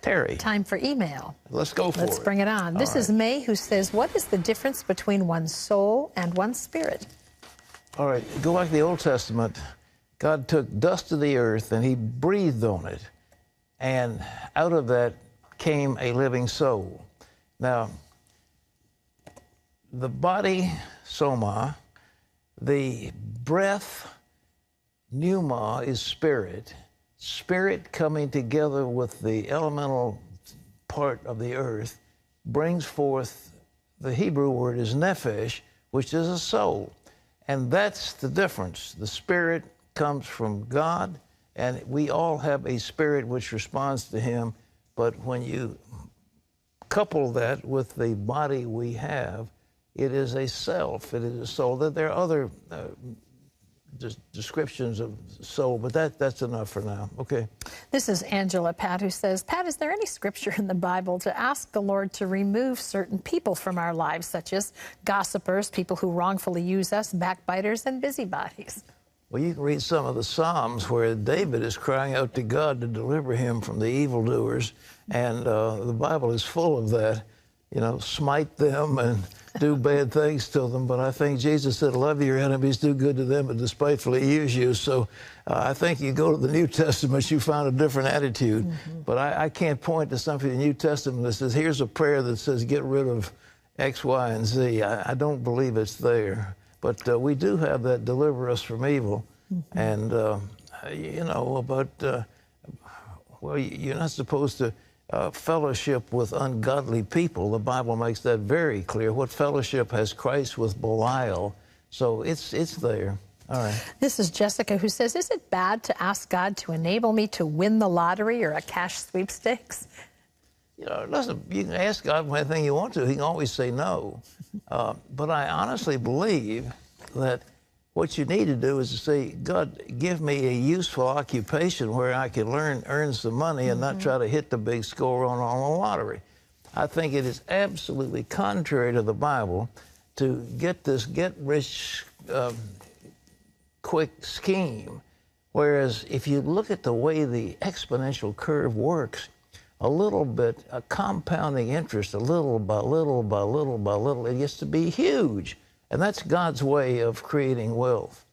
Terry. Time for email. Let's go for it. Let's bring it on. This is May, who says, what is the difference between one's soul and one's spirit? All right, go back to the Old Testament. God took dust of the earth and he breathed on it. And out of that came a living soul. Now, the body, soma, the breath, pneuma, is spirit. Spirit coming together with the elemental part of the earth brings forth, the Hebrew word is nephesh, which is a soul. And that's the difference. The spirit comes from God, and we all have a spirit which responds to him. But when you couple that with the body we have, it is a self, it is a soul. There are other descriptions of soul, but that's enough for now. Okay. This is Angela Pat, who says, Pat, is there any scripture in the Bible to ask the Lord to remove certain people from our lives, such as gossipers, people who wrongfully use us, backbiters, and busybodies? Well, you can read some of the Psalms where David is crying out to God to deliver him from the evildoers, and the Bible is full of that. You know, smite them and do bad things to them. But I think Jesus said, love your enemies, do good to them, and despitefully use you. So I think you go to the New Testament, you find a different attitude. But I can't point to something in the New Testament that says, here's a prayer that says, get rid of X, Y, and Z. I don't believe it's there. But we do have that deliver us from evil. And, you know, about, well, you're not supposed to fellowship with ungodly people. The Bible makes that very clear. What fellowship has Christ with Belial? So it's there. All right. This is Jessica, who says, is it bad to ask God to enable me to win the lottery or a cash sweepstakes? You know, listen, you can ask God anything you want to. He can always say no. But I honestly believe that what you need to do is to say, God, give me a useful occupation where I can earn some money and not try to hit the big score on the lottery. I think it is absolutely contrary to the Bible to get this get-rich quick scheme. Whereas if you look at the way the exponential curve works, a little bit, a compounding interest, a little by little by little by little, it gets to be huge. And that's God's way of creating wealth.